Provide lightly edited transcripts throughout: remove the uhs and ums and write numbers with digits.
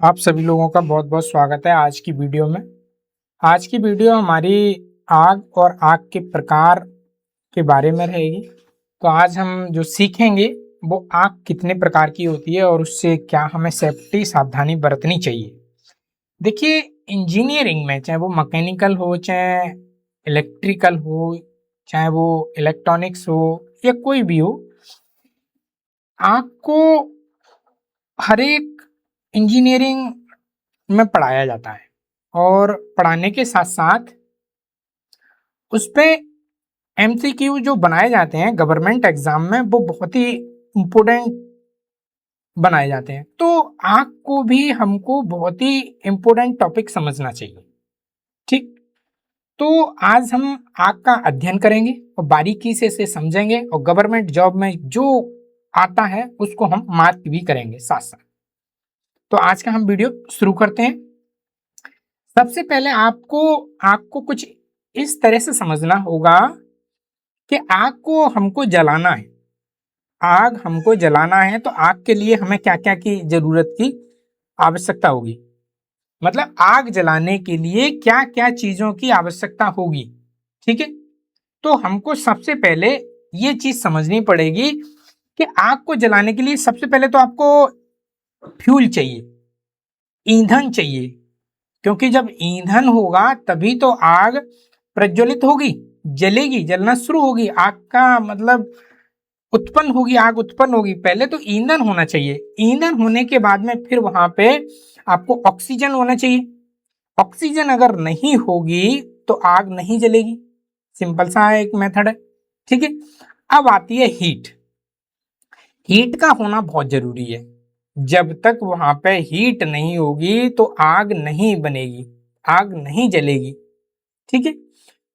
आप सभी लोगों का बहुत बहुत स्वागत है आज की वीडियो में। आज की वीडियो हमारी आग और आग के प्रकार के बारे में रहेगी। तो आज हम जो सीखेंगे वो आग कितने प्रकार की होती है और उससे क्या हमें सेफ्टी सावधानी बरतनी चाहिए। देखिए, इंजीनियरिंग में चाहे वो मैकेनिकल हो, चाहे इलेक्ट्रिकल हो, चाहे वो इलेक्ट्रॉनिक्स हो या कोई भी हो, आग को हर एक इंजीनियरिंग में पढ़ाया जाता है और पढ़ाने के साथ साथ उस पे एमसीक्यू जो बनाए जाते हैं गवर्नमेंट एग्जाम में, वो बहुत ही इम्पोर्टेंट बनाए जाते हैं। तो आग को भी हमको बहुत ही इम्पोर्टेंट टॉपिक समझना चाहिए। ठीक, तो आज हम आग का अध्ययन करेंगे और बारीकी से इसे समझेंगे और गवर्नमेंट जॉब में जो आता है उसको हम मार्क भी करेंगे साथ साथ। तो आज का हम वीडियो शुरू करते हैं। सबसे पहले आपको आग को कुछ इस तरह से समझना होगा कि आग को हमको जलाना है। आग हमको जलाना है तो आग के लिए हमें क्या क्या की जरूरत की आवश्यकता होगी, मतलब आग जलाने के लिए क्या क्या चीजों की आवश्यकता होगी। ठीक है, तो हमको सबसे पहले ये चीज समझनी पड़ेगी कि आग को जलाने के लिए सबसे पहले तो आपको फ्यूल चाहिए, ईंधन चाहिए। क्योंकि जब ईंधन होगा तभी तो आग प्रज्वलित होगी, जलेगी, जलना शुरू होगी, आग का मतलब उत्पन्न होगी, आग उत्पन्न होगी। पहले तो ईंधन होना चाहिए। ईंधन होने के बाद में फिर वहां पे आपको ऑक्सीजन होना चाहिए। ऑक्सीजन अगर नहीं होगी तो आग नहीं जलेगी। सिंपल सा एक मेथड है। ठीक है, अब आती है हीट। हीट का होना बहुत जरूरी है। जब तक वहां पे हीट नहीं होगी तो आग नहीं बनेगी, आग नहीं जलेगी। ठीक है,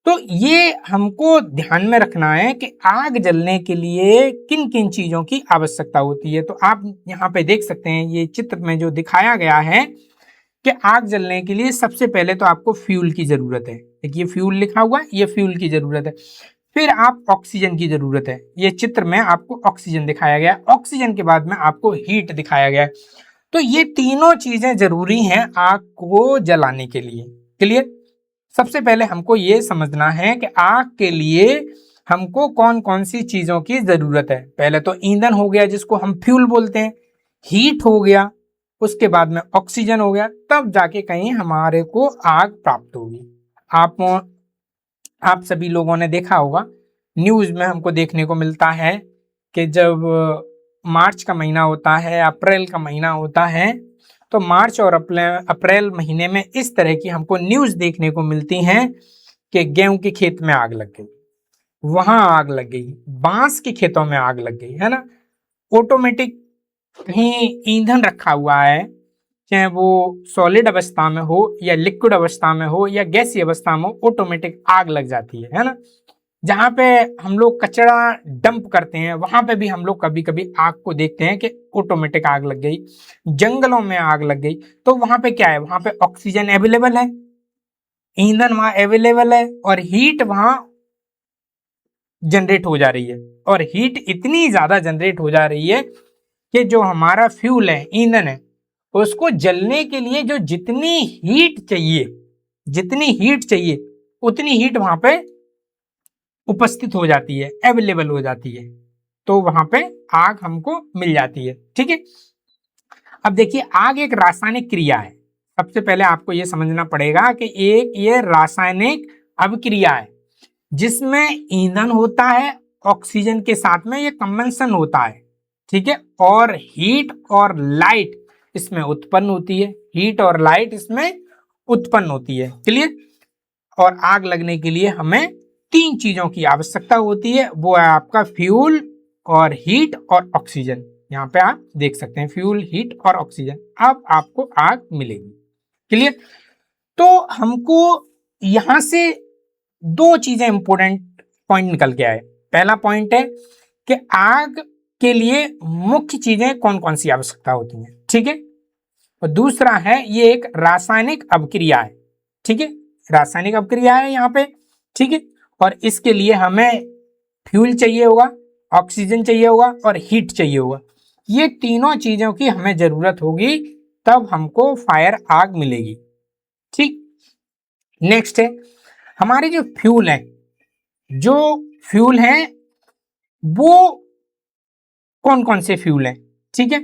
तो ये हमको ध्यान में रखना है कि आग जलने के लिए किन किन चीजों की आवश्यकता होती है। तो आप यहाँ पे देख सकते हैं, ये चित्र में जो दिखाया गया है कि आग जलने के लिए सबसे पहले तो आपको फ्यूल की जरूरत है। देखिए फ्यूल लिखा हुआ है, ये फ्यूल की जरूरत है। फिर आप ऑक्सीजन की जरूरत है। ये चित्र में आपको ऑक्सीजन दिखाया गया है। ऑक्सीजन के बाद में आपको हीट दिखाया गया है। तो ये तीनों चीजें जरूरी हैं आग को जलाने के लिए। क्लियर? सबसे पहले हमको ये समझना है कि आग के लिए हमको कौन कौन सी चीजों की जरूरत है। पहले तो ईंधन हो गया जिसको हम फ्यूल बोलते हैं, हीट हो गया, उसके बाद में ऑक्सीजन हो गया, तब जाके कहीं हमारे को आग प्राप्त होगी। आप सभी लोगों ने देखा होगा, न्यूज में हमको देखने को मिलता है कि जब मार्च का महीना होता है, अप्रैल का महीना होता है, तो मार्च और अप्रैल महीने में इस तरह की हमको न्यूज देखने को मिलती हैं कि गेहूं के खेत में आग लग गई, वहां आग लग गई, बांस के खेतों में आग लग गई, है ना। ऑटोमेटिक कहीं ईंधन रखा हुआ है, चाहे वो सॉलिड अवस्था में हो या लिक्विड अवस्था में हो या गैसीय अवस्था में हो, ऑटोमेटिक आग लग जाती है ना। जहाँ पे हम लोग कचरा डंप करते हैं वहां पे भी हम लोग कभी कभी आग को देखते हैं कि ऑटोमेटिक आग लग गई। जंगलों में आग लग गई तो वहां पे क्या है, वहां पे ऑक्सीजन अवेलेबल है, ईंधन वहां अवेलेबल है और हीट वहां जनरेट हो जा रही है। और हीट इतनी ज्यादा जनरेट हो जा रही है कि जो हमारा फ्यूल है, ईंधन है, उसको जलने के लिए जो जितनी हीट चाहिए, जितनी हीट चाहिए उतनी हीट वहां पे उपस्थित हो जाती है, अवेलेबल हो जाती है। तो वहां पे आग हमको मिल जाती है। ठीक है, अब देखिए आग एक रासायनिक क्रिया है। सबसे पहले आपको यह समझना पड़ेगा कि एक ये रासायनिक अभिक्रिया है जिसमें ईंधन होता है, ऑक्सीजन के साथ में ये कंबंशन होता है। ठीक है, और हीट और लाइट इसमें उत्पन्न होती है, हीट और लाइट इसमें उत्पन्न होती है। क्लियर? और आग लगने के लिए हमें तीन चीजों की आवश्यकता होती है, वो है आपका फ्यूल और हीट और ऑक्सीजन। यहाँ पे आप देख सकते हैं फ्यूल, हीट और ऑक्सीजन। अब आपको आग मिलेगी। क्लियर? तो हमको यहां से दो चीजें इंपॉर्टेंट पॉइंट निकल के आए। पहला पॉइंट है कि आग के लिए मुख्य चीजें कौन कौन सी आवश्यकता होती हैं। ठीक है, और दूसरा है ये एक रासायनिक अभिक्रिया है। ठीक है, रासायनिक अभिक्रिया है यहाँ पे। ठीक है, और इसके लिए हमें फ्यूल चाहिए होगा, ऑक्सीजन चाहिए होगा और हीट चाहिए होगा। ये तीनों चीजों की हमें जरूरत होगी तब हमको फायर आग मिलेगी। ठीक, नेक्स्ट है हमारे जो फ्यूल है, जो फ्यूल है वो कौन कौन से फ्यूल हैं। ठीक है,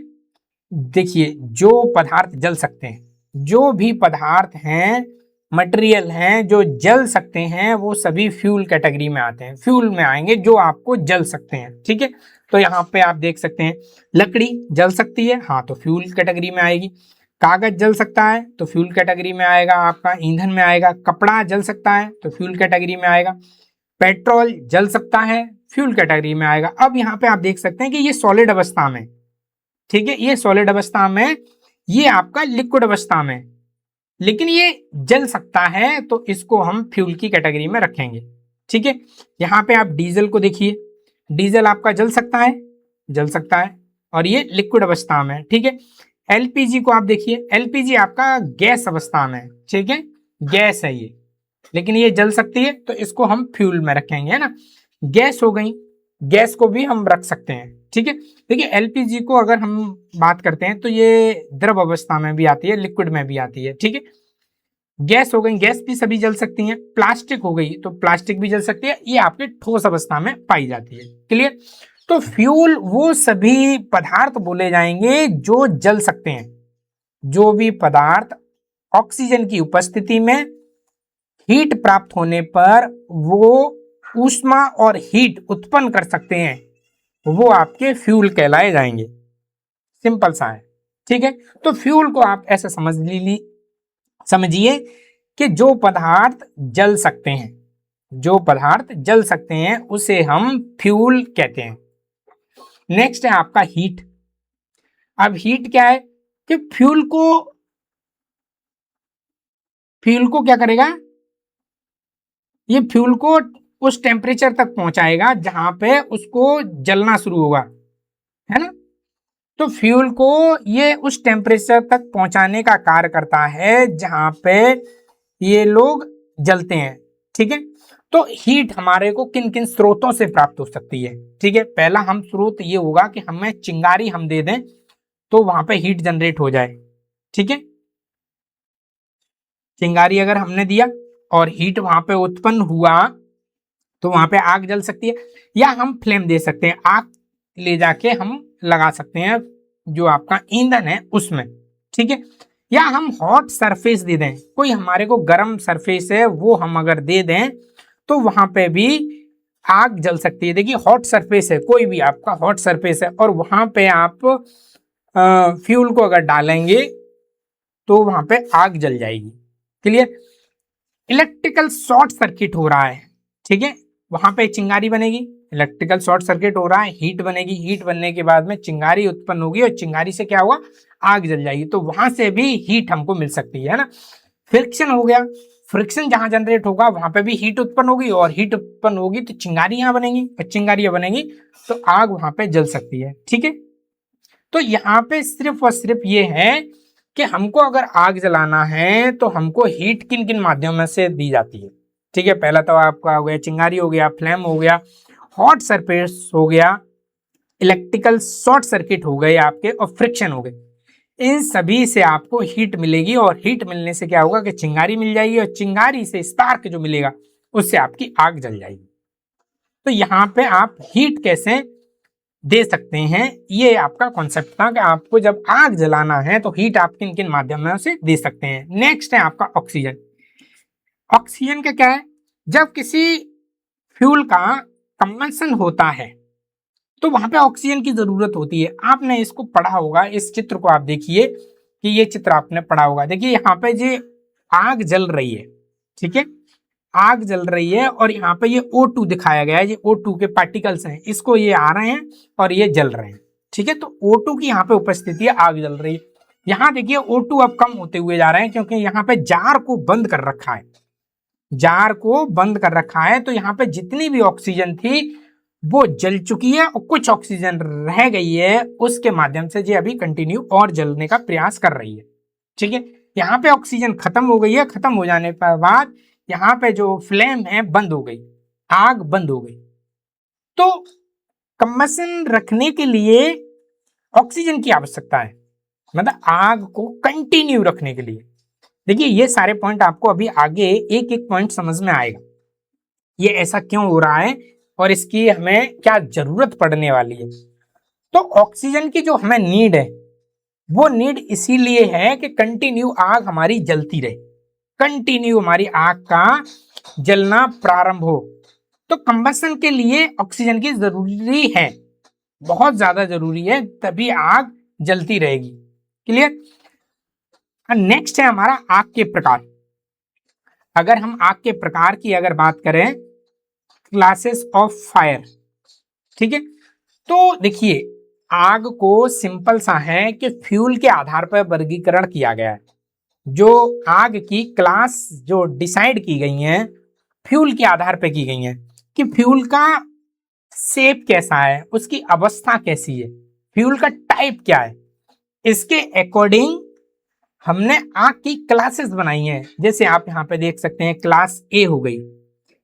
देखिए जो पदार्थ जल सकते हैं, जो भी पदार्थ हैं, मटेरियल हैं जो जल सकते हैं, वो सभी फ्यूल कैटेगरी में आते हैं, फ्यूल में आएंगे जो आपको जल सकते हैं। ठीक है, तो यहाँ पे आप देख सकते हैं लकड़ी जल सकती है, हाँ तो फ्यूल कैटेगरी में आएगी। कागज जल सकता है तो फ्यूल कैटेगरी में आएगा, आपका ईंधन में आएगा। कपड़ा जल सकता है तो फ्यूल कैटेगरी में आएगा। पेट्रोल जल सकता है, फ्यूल कैटेगरी में आएगा। अब यहाँ पे आप देख सकते हैं कि ये सॉलिड अवस्था में, ठीक है, ये सॉलिड अवस्था में, ये आपका लिक्विड अवस्था में, लेकिन ये जल सकता है तो इसको हम फ्यूल की कैटेगरी में रखेंगे। ठीक है, यहाँ पे आप डीजल को देखिए, डीजल आपका जल सकता है, जल सकता है, और ये लिक्विड अवस्था में। ठीक है, एलपीजी को आप देखिए, एलपीजी आपका गैस अवस्था में, ठीक है, गैस है ये, लेकिन ये जल सकती है तो इसको हम फ्यूल में रखेंगे, है ना। गैस हो गई, गैस को भी हम रख सकते हैं। ठीक है, देखिए एलपीजी को अगर हम बात करते हैं तो ये द्रव अवस्था में भी आती है, लिक्विड में भी आती है। ठीक है, गैस हो गई, गैस भी सभी जल सकती हैं। प्लास्टिक हो गई तो प्लास्टिक भी जल सकती है, ये आपके ठोस अवस्था में पाई जाती है। क्लियर, तो फ्यूल वो सभी पदार्थ बोले जाएंगे जो जल सकते हैं, जो भी पदार्थ ऑक्सीजन की उपस्थिति में हीट प्राप्त होने पर वो ऊष्मा और हीट उत्पन्न कर सकते हैं, वो आपके फ्यूल कहलाए जाएंगे। सिंपल सा है। ठीक है, तो फ्यूल को आप ऐसा समझिए कि जो पदार्थ जल सकते हैं, जो पदार्थ जल सकते हैं उसे हम फ्यूल कहते हैं। नेक्स्ट है आपका हीट। अब हीट क्या है कि फ्यूल को क्या करेगा, ये फ्यूल को उस टेम्परेचर तक पहुंचाएगा जहां पे उसको जलना शुरू होगा, है ना। तो फ्यूल को ये उस टेम्परेचर तक पहुंचाने का कार्य करता है जहां पे ये लोग जलते हैं। ठीक है, तो हीट हमारे को किन किन स्रोतों से प्राप्त हो सकती है। ठीक है, पहला हम स्रोत ये होगा कि हमें चिंगारी हम दे दें तो वहां पे हीट जनरेट हो जाए। ठीक है, चिंगारी अगर हमने दिया और हीट वहां पे उत्पन्न हुआ तो वहां पे आग जल सकती है, या हम फ्लेम दे सकते हैं, आग ले जाके हम लगा सकते हैं जो आपका ईंधन है उसमें। ठीक है, या हम हॉट सरफेस दे दें, कोई हमारे को गर्म सरफेस है वो हम अगर दे दें तो वहां पे भी आग जल सकती है। देखिए हॉट सरफेस है, कोई भी आपका हॉट सरफेस है और वहां पे आप फ्यूल को अगर डालेंगे तो वहां पे आग जल जाएगी। क्लियर, इलेक्ट्रिकल शॉर्ट सर्किट हो रहा है, ठीक है, वहां पे चिंगारी बनेगी, इलेक्ट्रिकल शॉर्ट सर्किट हो रहा है, हीट बनेगी, हीट बनने के बाद में चिंगारी उत्पन्न होगी और चिंगारी से क्या होगा, आग जल जाएगी, तो वहां से भी हीट हमको मिल सकती है ना। फ्रिक्शन हो गया, फ्रिक्शन जहां जनरेट होगा वहां पे भी हीट उत्पन्न होगी और हीट उत्पन्न होगी तो चिंगारियां बनेंगी और चिंगारियां बनेंगी तो आग वहां पे जल सकती है। ठीक है, तो यहाँ पे सिर्फ और सिर्फ ये है कि हमको अगर आग जलाना है तो हमको हीट किन किन माध्यमों से दी जाती है। ठीक है, पहला तो आपका हो गया चिंगारी हो गया, फ्लेम हो गया, हॉट सरफेस हो गया, इलेक्ट्रिकल शॉर्ट सर्किट हो गए आपके, और फ्रिक्शन हो गए। इन सभी से आपको हीट मिलेगी और हीट मिलने से क्या होगा कि चिंगारी मिल जाएगी और चिंगारी से स्पार्क जो मिलेगा उससे आपकी आग जल जाएगी। तो यहाँ पे आप हीट कैसे दे सकते हैं, ये आपका कॉन्सेप्ट था कि आपको जब आग जलाना है तो हीट आप किन किन माध्यमों से दे सकते हैं। नेक्स्ट है आपका ऑक्सीजन। ऑक्सीजन का क्या है, जब किसी फ्यूल का कंबंशन होता है तो वहां पे ऑक्सीजन की जरूरत होती है। आपने इसको पढ़ा होगा, इस चित्र को आप देखिए कि ये चित्र आपने पढ़ा होगा। देखिए यहाँ पे जो आग जल रही है, ठीक है, आग जल रही है और यहाँ पे ये O2 दिखाया गया है, ये O2 के पार्टिकल्स हैं, इसको ये आ रहे हैं और ये जल रहे हैं। ठीक है, तो O2 की यहाँ पे उपस्थिति है, आग जल रही है। यहाँ देखिए O2 अब कम होते हुए जा रहे हैं क्योंकि यहाँ पे जार को बंद कर रखा है, जार को बंद कर रखा है, तो यहाँ पे जितनी भी ऑक्सीजन थी वो जल चुकी है और कुछ ऑक्सीजन रह गई है, उसके माध्यम से ये अभी कंटिन्यू और जलने का प्रयास कर रही है। ठीक है, यहाँ पे ऑक्सीजन खत्म हो गई है, खत्म हो जाने के बाद यहाँ पे जो फ्लेम है बंद हो गई, आग बंद हो गई। तो कंबशन रखने के लिए ऑक्सीजन की आवश्यकता है, मतलब आग को कंटिन्यू रखने के लिए। देखिए ये सारे पॉइंट आपको अभी आगे एक एक पॉइंट समझ में आएगा, ये ऐसा क्यों हो रहा है और इसकी हमें क्या जरूरत पड़ने वाली है। तो ऑक्सीजन की जो हमें नीड है वो नीड इसीलिए है कि कंटिन्यू आग हमारी जलती रहे, कंटिन्यू हमारी आग का जलना प्रारंभ हो। तो कंबसन के लिए ऑक्सीजन की जरूरी है, बहुत ज्यादा जरूरी है, तभी आग जलती रहेगी। क्लियर। नेक्स्ट है हमारा आग के प्रकार। अगर हम आग के प्रकार की अगर बात करें, क्लासेस ऑफ फायर, ठीक है। तो देखिए आग को सिंपल सा है कि फ्यूल के आधार पर वर्गीकरण किया गया है। जो आग की क्लास जो डिसाइड की गई हैं फ्यूल के आधार पर की गई हैं कि फ्यूल का शेप कैसा है, उसकी अवस्था कैसी है, फ्यूल का टाइप क्या है, इसके अकॉर्डिंग हमने आग की क्लासेस बनाई हैं। जैसे आप यहाँ पे देख सकते हैं क्लास ए हो गई,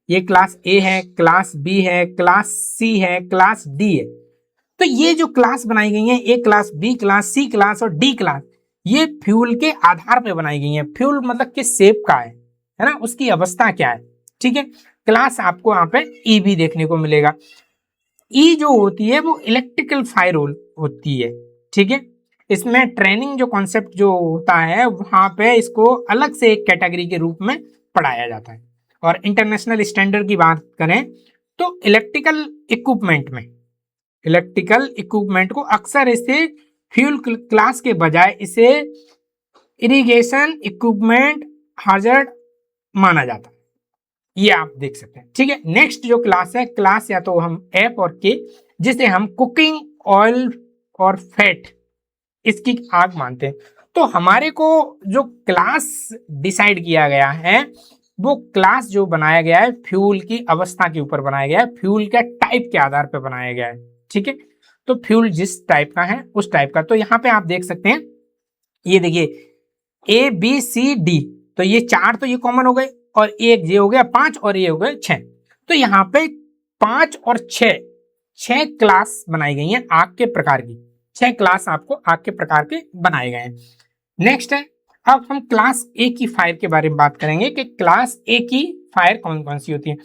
ये क्लास ए है, क्लास बी है, क्लास सी है, क्लास डी है। तो ये जो क्लास बनाई गई है, ए क्लास, बी क्लास, सी क्लास और डी क्लास, ये फ्यूल के आधार पे बनाई गई है। फ्यूल मतलब किस शेप का है ना, उसकी अवस्था क्या है, ठीक है। क्लास आपको यहाँ पे ई भी देखने को मिलेगा। ई जो होती है वो इलेक्ट्रिकल फायर होती है, ठीक है। इसमें ट्रेनिंग जो कॉन्सेप्ट जो होता है वहां पे इसको अलग से एक कैटेगरी के रूप में पढ़ाया जाता है। और इंटरनेशनल स्टैंडर्ड की बात करें तो इलेक्ट्रिकल इक्विपमेंट को अक्सर इसे फ्यूल क्लास के बजाय इसे इरिगेशन इक्विपमेंट हाजर्ड माना जाता है, ये आप देख सकते हैं, ठीक है। नेक्स्ट जो क्लास है, क्लास या तो हम एफ और के, जिसे हम कुकिंग ऑयल और फैट इसकी आग मानते हैं। तो हमारे को जो क्लास डिसाइड किया गया है वो क्लास जो बनाया गया है फ्यूल की अवस्था के ऊपर बनाया गया है, फ्यूल के टाइप के आधार पर बनाया गया है, ठीक है। तो फ्यूल जिस टाइप का है उस टाइप का। तो यहाँ पे आप देख सकते हैं, ये देखिए ए बी सी डी, तो ये चार तो ये कॉमन हो गए और एक ये हो गया 5 और ये हो गए 6। तो यहाँ पे 5 और 6 क्लास बनाई गई हैं आग के प्रकार की, 6 क्लास आपको आग के प्रकार के बनाए गए हैं। नेक्स्ट है, अब हम क्लास ए की फायर के बारे में बात करेंगे कि क्लास ए की फायर कौन कौन सी होती है।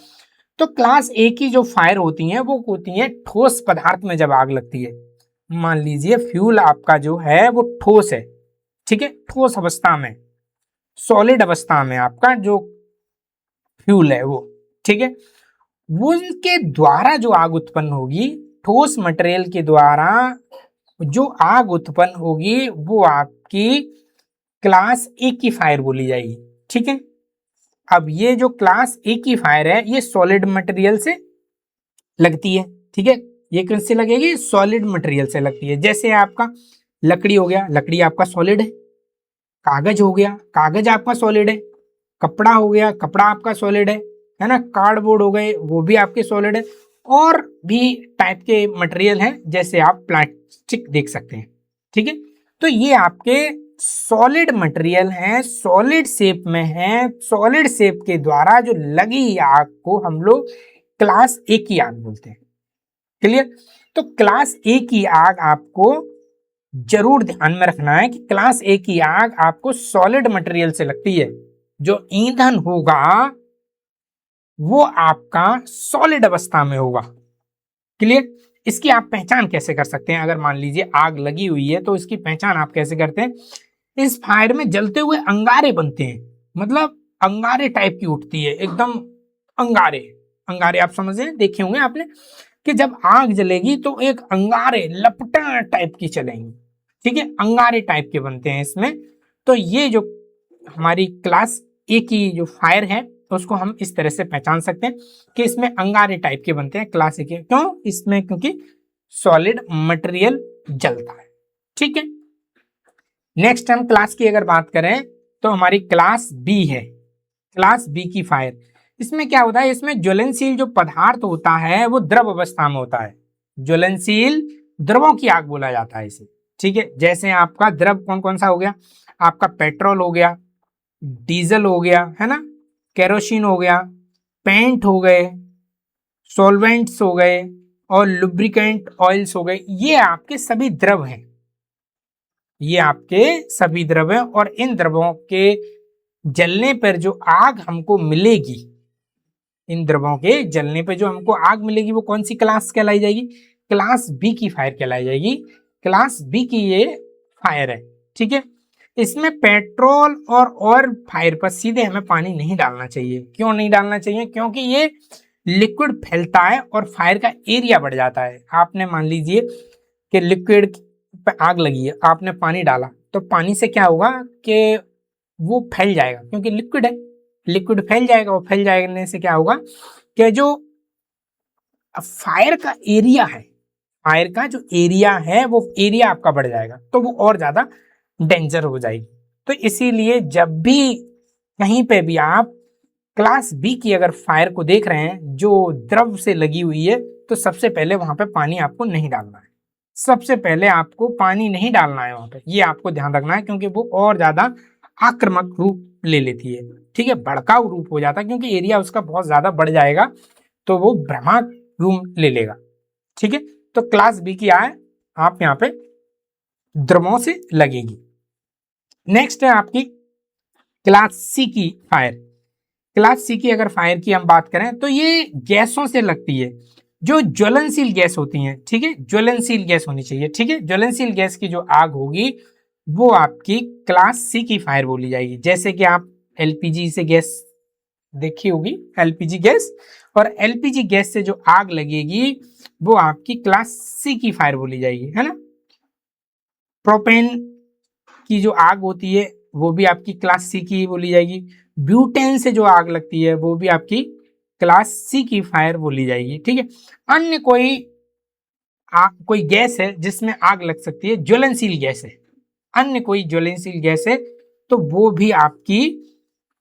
तो क्लास ए की जो फायर होती हैं वो होती हैं ठोस पदार्थ में जब आग लगती है। मान लीजिए फ्यूल आपका जो है वो ठोस है, ठीक है, ठोस अवस्था में, सॉलिड अवस्था में आपका जो फ्यूल है वो, ठीक है, वो उनके द्वारा जो आग उत्पन्न होगी, ठोस मटेरियल के द्वारा जो आग उत्पन्न होगी वो आपकी क्लास ए की फायर बोली जाएगी, ठीक है। अब ये जो क्लास ए की फायर है ये सॉलिड मटेरियल से लगती है, ठीक है। ये किससे लगेगी, सॉलिड मटेरियल से लगती है। जैसे आपका लकड़ी हो गया, लकड़ी आपका सॉलिड है। कागज हो गया, कागज आपका सॉलिड है। कपड़ा हो गया, कपड़ा आपका सॉलिड है ना। कार्डबोर्ड हो गए, वो भी आपके सॉलिड है। और भी टाइप के मटेरियल हैं, जैसे आप प्लास्टिक देख सकते हैं, ठीक है। तो ये आपके सॉलिड मटेरियल हैं, सॉलिड शेप में हैं, सॉलिड शेप के द्वारा जो लगी आग को हम लोग क्लास ए की आग बोलते हैं। क्लियर। तो क्लास ए की आग आपको जरूर ध्यान में रखना है कि क्लास ए की आग आपको सॉलिड मटेरियल से लगती है। जो ईंधन होगा वो आपका सॉलिड अवस्था में होगा। क्लियर। इसकी आप पहचान कैसे कर सकते हैं, अगर मान लीजिए आग लगी हुई है तो इसकी पहचान आप कैसे करते हैं। इस फायर में जलते हुए अंगारे बनते हैं, मतलब अंगारे टाइप की उठती है एकदम, अंगारे, अंगारे आप समझ रहे हैं, देखे होंगे आपने कि जब आग जलेगी तो एक अंगारे लपटा टाइप की चलेंगी, ठीक है, अंगारे टाइप के बनते हैं इसमें। तो ये जो हमारी क्लास ए की जो फायर है उसको हम इस तरह से पहचान सकते हैं कि इसमें अंगारे टाइप के बनते हैं क्लास ए के। क्यों, इसमें क्योंकि सॉलिड मटेरियल जलता है, ठीक है। नेक्स्ट हम क्लास की अगर बात करें तो हमारी क्लास बी है, क्लास बी की फायर। इसमें क्या होता है, इसमें ज्वलनशील जो पदार्थ होता है वो द्रव अवस्था में होता है। ज्वलनशील द्रवों की आग बोला जाता है इसे, ठीक है। जैसे आपका द्रव कौन कौन सा हो गया, आपका पेट्रोल हो गया, डीजल हो गया, है ना, केरोसिन हो गया, पेंट हो गए, सॉल्वेंट्स हो गए और लुब्रिकेंट ऑयल्स हो गए, ये आपके सभी द्रव हैं। ये आपके सभी द्रव हैं और इन द्रवों के जलने पर जो आग हमको मिलेगी, इन द्रवों के जलने पर जो हमको आग मिलेगी वो कौन सी क्लास कहलाई जाएगी? क्लास बी की फायर कहलाई जाएगी। क्लास बी की ये फायर है, ठीक है। इसमें पेट्रोल और फायर पर सीधे हमें पानी नहीं डालना चाहिए। क्यों नहीं डालना चाहिए? क्योंकि ये लिक्विड फैलता है और फायर का एरिया बढ़ जाता है। आपने मान लीजिए कि लिक्विड पे आग लगी है, आपने पानी डाला, तो पानी से क्या होगा कि वो फैल जाएगा, क्योंकि लिक्विड है, लिक्विड फैल जाएगा और फैल जाने से क्या होगा कि जो फायर का एरिया है, फायर का जो एरिया है वो एरिया आपका बढ़ जाएगा, तो वो और ज्यादा डेंजर हो जाएगी। तो इसीलिए जब भी कहीं पे भी आप क्लास बी की अगर फायर को देख रहे हैं जो द्रव से लगी हुई है, तो सबसे पहले वहां पे पानी आपको नहीं डालना है। सबसे पहले आपको पानी नहीं डालना है वहां पे, ये आपको ध्यान रखना है, क्योंकि वो और ज्यादा आक्रामक रूप ले लेती है, ठीक है, भड़काऊ रूप हो जाता है, क्योंकि एरिया उसका बहुत ज्यादा बढ़ जाएगा, तो वो भ्रामक रूप ले लेगा, ठीक है। तो क्लास बी की आय आप यहाँ पे द्रवों से लगेगी। नेक्स्ट है आपकी क्लास सी की फायर। क्लास सी की अगर फायर की हम बात करें तो ये गैसों से लगती है, जो ज्वलनशील गैस होती हैं, ठीक है, ज्वलनशील गैस होनी चाहिए, ठीक है। ज्वलनशील गैस की जो आग होगी वो आपकी क्लास सी की फायर बोली जाएगी। जैसे कि आप एलपीजी से गैस देखी होगी, एलपीजी गैस, और एलपीजी गैस से जो आग लगेगी वो आपकी क्लास सी की फायर बोली जाएगी, है ना। प्रोपेन की जो आग होती है वो भी आपकी क्लास सी की बोली जाएगी। ब्यूटेन से जो आग लगती है वो भी आपकी क्लास सी की फायर बोली जाएगी, ठीक है। अन्य कोई गैस है जिसमें आग लग सकती है, ज्वलनशील गैस है, अन्य कोई ज्वलनशील गैस है, तो वो भी आपकी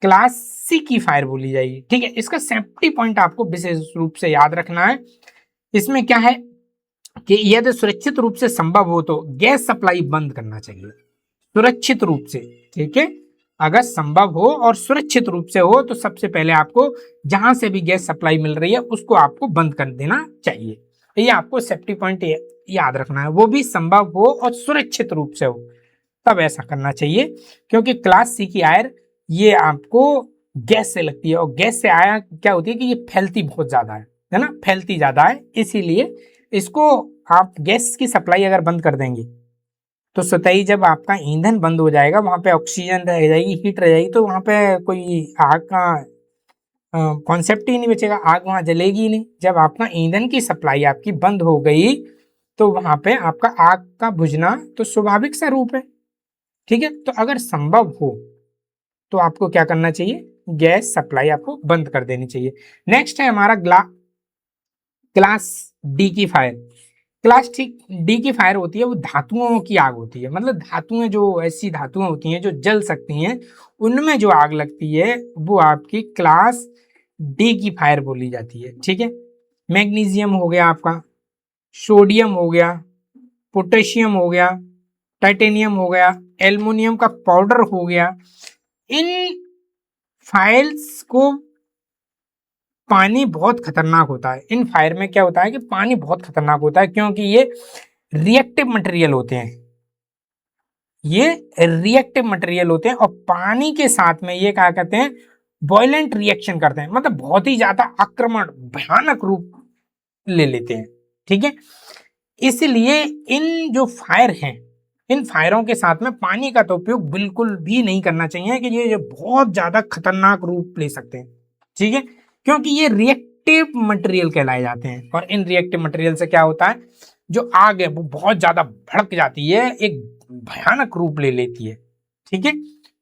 क्लास सी की फायर बोली जाएगी, ठीक है। इसका सेफ्टी पॉइंट आपको विशेष रूप से याद रखना है। इसमें क्या है कि यदि सुरक्षित रूप से संभव हो तो गैस सप्लाई बंद करना चाहिए, सुरक्षित रूप से, ठीक है। अगर संभव हो और सुरक्षित रूप से हो तो सबसे पहले आपको जहां से भी गैस सप्लाई मिल रही है उसको आपको बंद कर देना चाहिए। ये आपको सेफ्टी पॉइंट याद रखना है, वो भी संभव हो और सुरक्षित रूप से हो तब ऐसा करना चाहिए। क्योंकि क्लास सी की आयर ये आपको गैस से लगती है, और गैस से आया क्या होती है कि ये फैलती बहुत ज्यादा है ना, फैलती ज्यादा है। इसीलिए इसको आप गैस की सप्लाई अगर बंद कर देंगे तो स्वतः ही जब आपका ईंधन बंद हो जाएगा, वहां पे ऑक्सीजन रह जाएगी, हीट रह जाएगी, तो वहां पे कोई आग का कॉन्सेप्ट ही नहीं बचेगा, आग वहां जलेगी ही नहीं। जब आपका ईंधन की सप्लाई आपकी बंद हो गई तो वहां पे आपका आग का बुझना तो स्वाभाविक सा रूप है, ठीक है। तो अगर संभव हो तो आपको क्या करना चाहिए, गैस सप्लाई आपको बंद कर देनी चाहिए। नेक्स्ट है हमारा क्लास डी की फायर। क्लास डी की फायर होती है वो धातुओं की आग होती है, मतलब धातुएं, जो ऐसी धातुएं होती हैं जो जल सकती हैं, उनमें जो आग लगती है वो आपकी क्लास डी की फायर बोली जाती है, ठीक है। मैग्नीशियम हो गया आपका, सोडियम हो गया, पोटेशियम हो गया, टाइटेनियम हो गया, एल्युमिनियम का पाउडर हो गया, इन फायर्स को पानी बहुत खतरनाक होता है। इन फायर में क्या होता है कि पानी बहुत खतरनाक होता है, क्योंकि ये रिएक्टिव मटेरियल होते हैं, ये रिएक्टिव मटेरियल होते हैं, और पानी के साथ में ये क्या कहते हैं, बॉयलेंट रिएक्शन करते हैं, मतलब बहुत ही ज्यादा आक्रमण, भयानक रूप ले लेते हैं, ठीक है। इसलिए इन जो फायर हैं, इन फायरों के साथ में पानी का तो उपयोग बिल्कुल भी नहीं करना चाहिए, कि ये बहुत ज्यादा खतरनाक रूप ले सकते हैं, ठीक है, क्योंकि ये रिएक्टिव मटेरियल कहलाए जाते हैं। और इन रिएक्टिव मटेरियल से क्या होता है, जो आग है वो बहुत ज्यादा भड़क जाती है, एक भयानक रूप ले लेती है, ठीक है।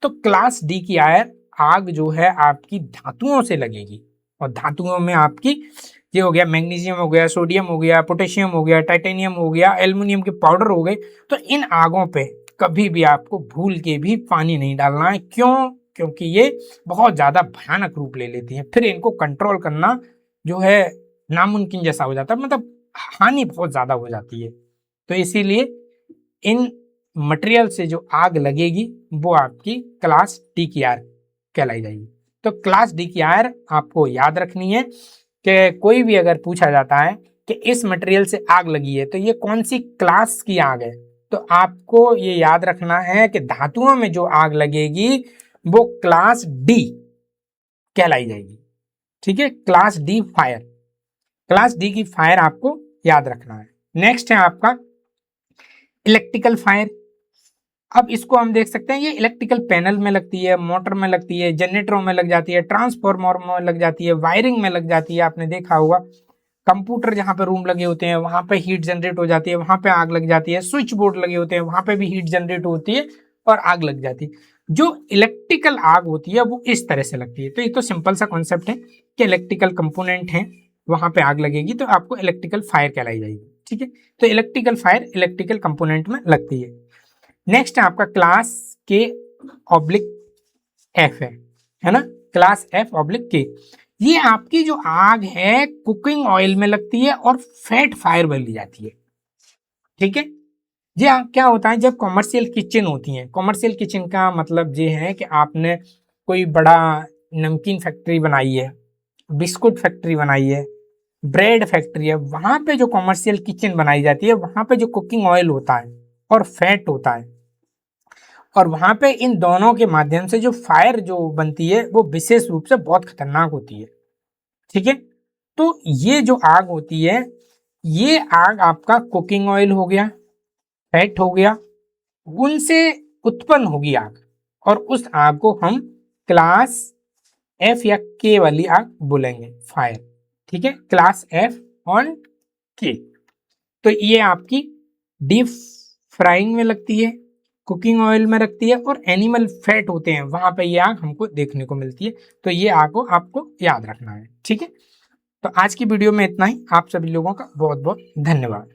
तो क्लास डी की आग जो है आपकी धातुओं से लगेगी, और धातुओं में आपकी ये हो गया मैग्नीशियम हो गया, सोडियम हो गया, पोटेशियम हो गया, टाइटेनियम हो गया, एल्युमिनियम के पाउडर हो गए। तो इन आगों पे कभी भी आपको भूल के भी पानी नहीं डालना है। क्यों? क्योंकि ये बहुत ज्यादा भयानक रूप ले लेती हैं, फिर इनको कंट्रोल करना जो है नामुमकिन जैसा हो जाता है, मतलब हानि बहुत ज्यादा हो जाती है। तो इसीलिए इन मटेरियल से जो आग लगेगी वो आपकी क्लास डी की आग कहलाई जाएगी। तो क्लास डी की आग आपको याद रखनी है कि कोई भी अगर पूछा जाता है कि इस मटेरियल से आग लगी है तो ये कौन सी क्लास की आग है, तो आपको ये याद रखना है कि धातुओं में जो आग लगेगी वो क्लास डी कहलाई जाएगी। ठीक है, class D fire, class D की फायर आपको याद रखना है। नेक्स्ट है आपका इलेक्ट्रिकल फायर। अब इसको हम देख सकते हैं, ये इलेक्ट्रिकल पैनल में लगती है, मोटर में लगती है, जनरेटरों में लग जाती है, ट्रांसफार्मर में लग जाती है, वायरिंग में लग जाती है। आपने देखा होगा कंप्यूटर जहाँ पे रूम लगे होते हैं वहां पे हीट जनरेट हो जाती है, वहां पे आग लग जाती है। स्विच बोर्ड लगे होते हैं वहां पे भी हीट जनरेट होती है और आग लग जाती है। जो इलेक्ट्रिकल आग होती है वो इस तरह से लगती है। तो ये तो सिंपल सा कॉन्सेप्ट है कि इलेक्ट्रिकल कंपोनेंट है, वहां पे आग लगेगी तो आपको इलेक्ट्रिकल फायर कहलाई जाएगी। ठीक है, तो इलेक्ट्रिकल फायर इलेक्ट्रिकल कंपोनेंट में लगती है। नेक्स्ट है आपका क्लास के ऑब्लिक एफ है ना, क्लास एफ ऑब्लिक के। ये आपकी जो आग है कुकिंग ऑयल में लगती है और फैट फायर में ली जाती है। ठीक है, जी हाँ, क्या होता है जब कॉमर्शियल किचन होती है, कॉमर्शियल किचन का मतलब ये है कि आपने कोई बड़ा नमकीन फैक्ट्री बनाई है, बिस्कुट फैक्ट्री बनाई है, ब्रेड फैक्ट्री है, वहां पे जो कॉमर्शियल किचन बनाई जाती है वहां पे जो कुकिंग ऑयल होता है और फैट होता है, और वहां पे इन दोनों के माध्यम से जो फायर जो बनती है वो विशेष रूप से बहुत खतरनाक होती है। ठीक है, तो ये जो आग होती है, ये आग आपका कुकिंग ऑयल हो गया, फैट हो गया, उनसे उत्पन्न होगी आग, और उस आग को हम क्लास एफ या के वाली आग बोलेंगे, फायर। ठीक है, क्लास एफ ऑन के। तो ये आपकी डीप फ्राइंग में लगती है, कुकिंग ऑयल में रखती है, और एनिमल फैट होते हैं वहां पे ये आग हमको देखने को मिलती है। तो ये आग को आपको याद रखना है। ठीक है, तो आज की वीडियो में इतना ही। आप सभी लोगों का बहुत बहुत धन्यवाद।